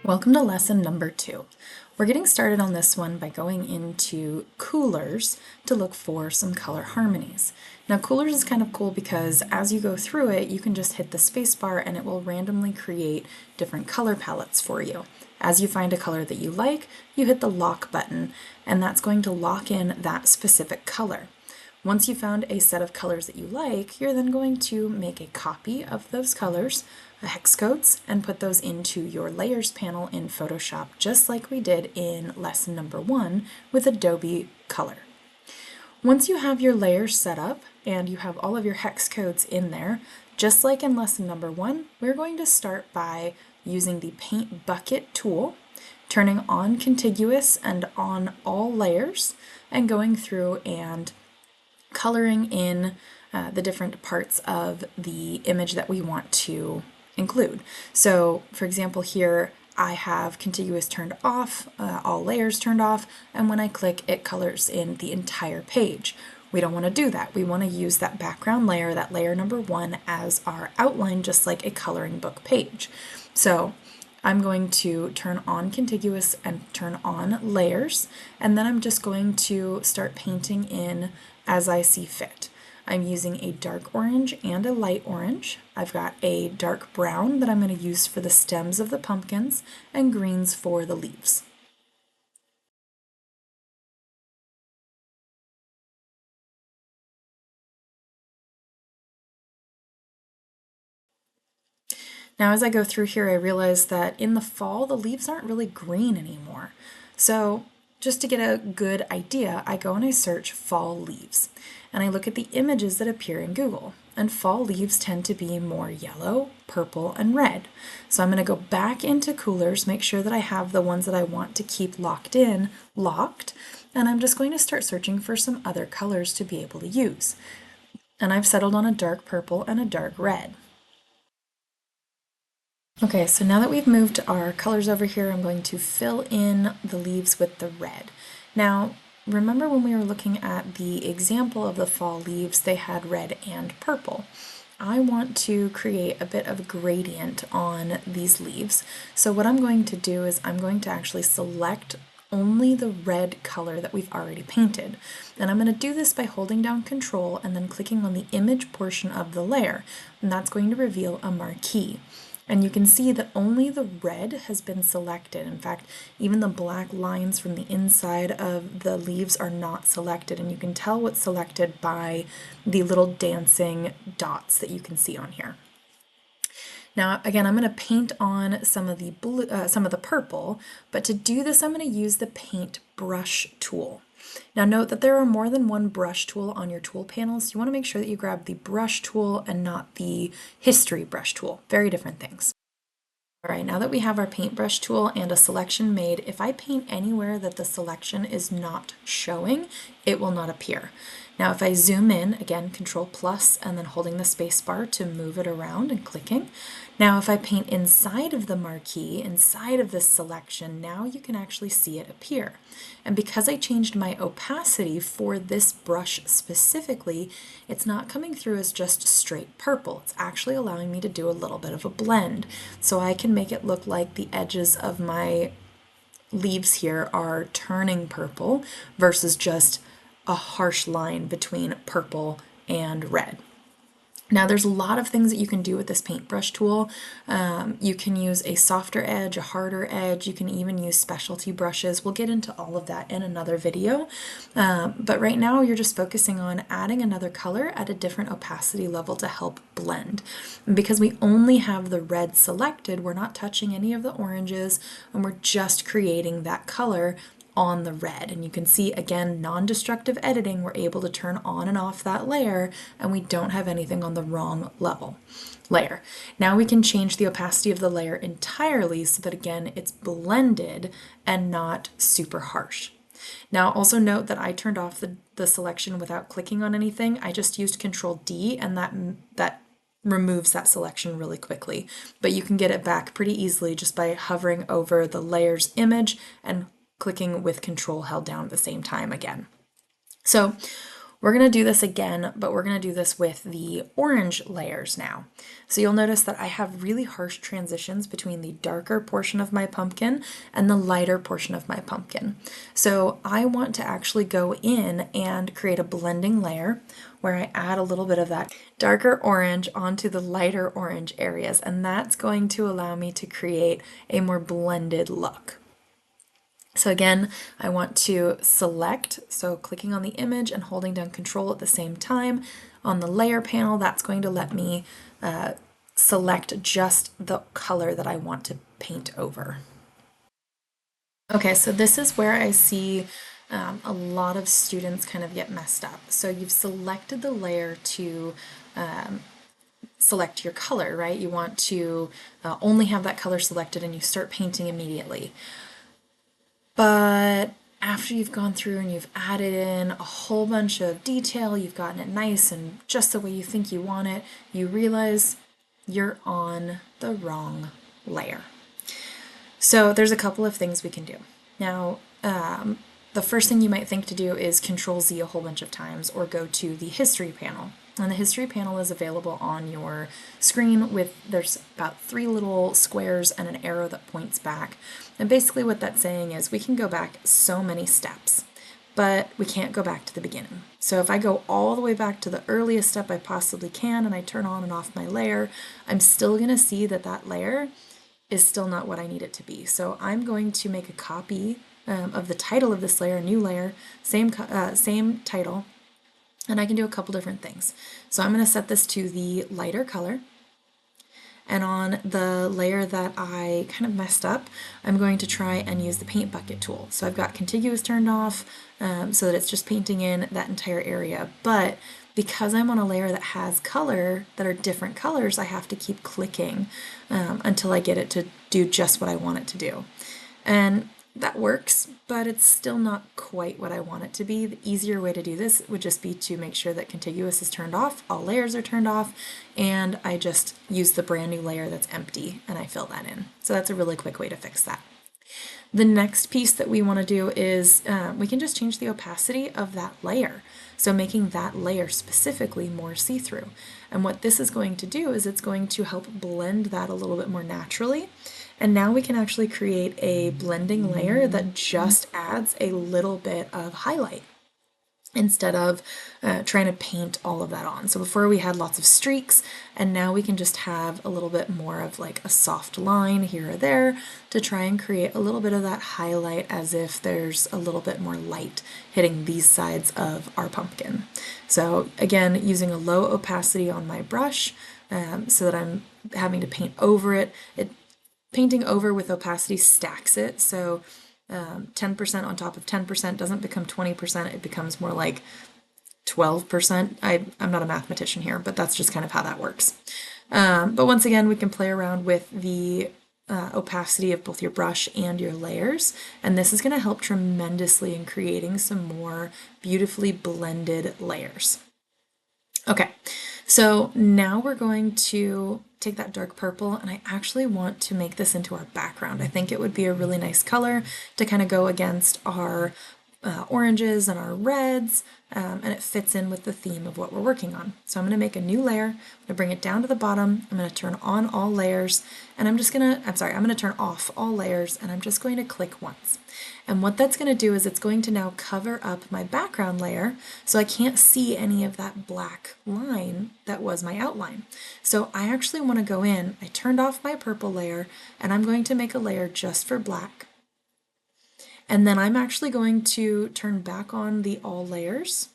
Welcome to lesson number 2. We're getting started on this one by going into COOLORS to look for some color harmonies. Now COOLORS is kind of cool because as you go through it, you can just hit the spacebar and it will randomly create different color palettes for you. As you find a color that you like, you hit the lock button and that's going to lock in that specific color. Once you've found a set of colors that you like, you're then going to make a copy of those colors, hex codes, and put those into your layers panel in Photoshop, just like we did in lesson number 1 with Adobe Color. Once you have your layers set up and you have all of your hex codes in there, just like in lesson number 1, we're going to start by using the Paint Bucket tool, turning on Contiguous and on all layers, and going through and coloring in the different parts of the image that we want to include. So for example here I have Contiguous turned off, all layers turned off, and when I click it colors in the entire page. We don't want to do that. We want to use that background layer, that layer number 1, as our outline, just like a coloring book page. So I'm going to turn on Contiguous and turn on layers, and then I'm just going to start painting in as I see fit. I'm using a dark orange and a light orange. I've got a dark brown that I'm going to use for the stems of the pumpkins and greens for the leaves. Now as I go through here, I realize that in the fall, the leaves aren't really green anymore. So just to get a good idea, I go and I search fall leaves. And I look at the images that appear in Google. And fall leaves tend to be more yellow, purple, and red. So I'm going to go back into COOLORS, make sure that I have the ones that I want to keep locked, and I'm just going to start searching for some other colors to be able to use. And I've settled on a dark purple and a dark red. Okay, so now that we've moved our colors over here, I'm going to fill in the leaves with the red. Now, remember when we were looking at the example of the fall leaves, they had red and purple. I want to create a bit of a gradient on these leaves. So what I'm going to do is I'm going to actually select only the red color that we've already painted. And I'm going to do this by holding down Control and then clicking on the image portion of the layer. And that's going to reveal a marquee. And you can see that only the red has been selected. In fact, even the black lines from the inside of the leaves are not selected, and you can tell what's selected by the little dancing dots that you can see on here. Now, again, I'm going to paint on some of the blue, some of the purple, but to do this, I'm going to use the Paint Brush tool. Now note that there are more than one brush tool on your tool panel, so you want to make sure that you grab the brush tool and not the history brush tool. Very different things. All right, now that we have our paintbrush tool and a selection made, if I paint anywhere that the selection is not showing, it will not appear. Now if I zoom in, again, Control plus and then holding the space bar to move it around and clicking. Now if I paint inside of the marquee, inside of this selection, now you can actually see it appear. And because I changed my opacity for this brush specifically, it's not coming through as just straight purple. It's actually allowing me to do a little bit of a blend. So I can make it look like the edges of my leaves here are turning purple versus just a harsh line between purple and red. Now there's a lot of things that you can do with this paintbrush tool. You can use a softer edge, a harder edge, you can even use specialty brushes. We'll get into all of that in another video. But right now you're just focusing on adding another color at a different opacity level to help blend. And because we only have the red selected, we're not touching any of the oranges, and we're just creating that color on the red. And you can see, again, non-destructive editing, we're able to turn on and off that layer and we don't have anything on the wrong layer. Now we can change the opacity of the layer entirely so that, again, it's blended and not super harsh. Now also note that I turned off the selection without clicking on anything. I just used Control D and that removes that selection really quickly. But you can get it back pretty easily just by hovering over the layer's image and clicking with Control held down at the same time again. So We're going to do this again, but we're going to do this with the orange layers now. So you'll notice that I have really harsh transitions between the darker portion of my pumpkin and the lighter portion of my pumpkin. So I want to actually go in and create a blending layer where I add a little bit of that darker orange onto the lighter orange areas, and that's going to allow me to create a more blended look. So again, I want to select, so clicking on the image and holding down Control at the same time on the layer panel, that's going to let me select just the color that I want to paint over. Okay, so this is where I see a lot of students kind of get messed up. So you've selected the layer to select your color, right? You want to only have that color selected and you start painting immediately. But after you've gone through and you've added in a whole bunch of detail, you've gotten it nice and just the way you think you want it, you realize you're on the wrong layer. So there's a couple of things we can do. Now, the first thing you might think to do is Control Z a whole bunch of times or go to the history panel. And the history panel is available on your screen there's about 3 little squares and an arrow that points back. And basically what that's saying is we can go back so many steps, but we can't go back to the beginning. So if I go all the way back to the earliest step I possibly can and I turn on and off my layer, I'm still going to see that that layer is still not what I need it to be. So I'm going to make a copy of the title of this layer, new layer, same title, and I can do a couple different things. So I'm going to set this to the lighter color, and on the layer that I kind of messed up, I'm going to try and use the paint bucket tool. So I've got Contiguous turned off so that it's just painting in that entire area, but because I'm on a layer that has color, that are different colors, I have to keep clicking until I get it to do just what I want it to do. And that works, but it's still not quite what I want it to be. The easier way to do this would just be to make sure that Contiguous is turned off, all layers are turned off, and I just use the brand new layer that's empty and I fill that in. So that's a really quick way to fix that. The next piece that we want to do is we can just change the opacity of that layer. So making that layer specifically more see-through. And what this is going to do is it's going to help blend that a little bit more naturally. And now we can actually create a blending layer that just adds a little bit of highlight instead of trying to paint all of that on. So before we had lots of streaks, and now we can just have a little bit more of like a soft line here or there to try and create a little bit of that highlight as if there's a little bit more light hitting these sides of our pumpkin. So again, using a low opacity on my brush so that I'm having to paint over it. Painting over with opacity stacks it, so 10% on top of 10% doesn't become 20%, it becomes more like 12%. I'm not a mathematician here, but that's just kind of how that works. But once again, we can play around with the opacity of both your brush and your layers, and this is going to help tremendously in creating some more beautifully blended layers. Okay, so now we're going to take that dark purple and I actually want to make this into our background. I think it would be a really nice color to kind of go against our oranges and our reds, and it fits in with the theme of what we're working on. So I'm going to make a new layer, I'm going to bring it down to the bottom, I'm going to turn on all layers, and I'm going to turn off all layers, and I'm just going to click once. And what that's going to do is it's going to now cover up my background layer so I can't see any of that black line that was my outline. So I actually want to go in, I turned off my purple layer, and I'm going to make a layer just for black. And then I'm actually going to turn back on the all layers,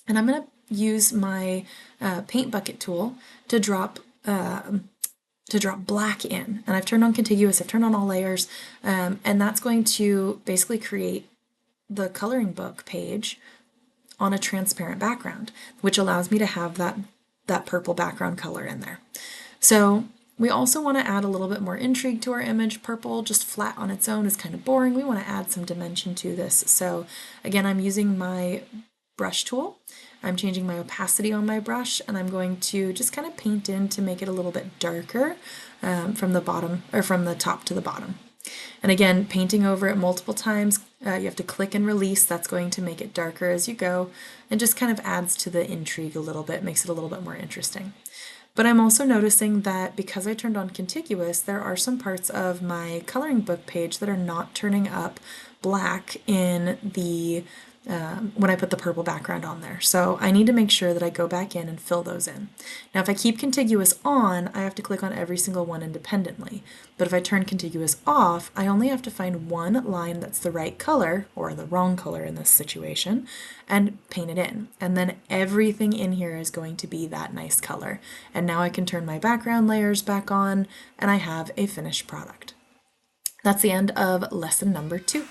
and I'm going to use my paint bucket tool to drop black in. And I've turned on Contiguous, I've turned on all layers, and that's going to basically create the coloring book page on a transparent background, which allows me to have that purple background color in there. So we also want to add a little bit more intrigue to our image. Purple just flat on its own is kind of boring. We want to add some dimension to this. So again, I'm using my brush tool. I'm changing my opacity on my brush, and I'm going to just kind of paint in to make it a little bit darker from the bottom, or from the top to the bottom. And again, painting over it multiple times, you have to click and release. That's going to make it darker as you go and just kind of adds to the intrigue a little bit, makes it a little bit more interesting. But I'm also noticing that because I turned on Contiguous, there are some parts of my coloring book page that are not turning up black in the when I put the purple background on there. So I need to make sure that I go back in and fill those in. Now if I keep Contiguous on, I have to click on every single one independently. But if I turn Contiguous off, I only have to find one line that's the right color, or the wrong color in this situation, and paint it in. And then everything in here is going to be that nice color. And now I can turn my background layers back on, and I have a finished product. That's the end of lesson number 2.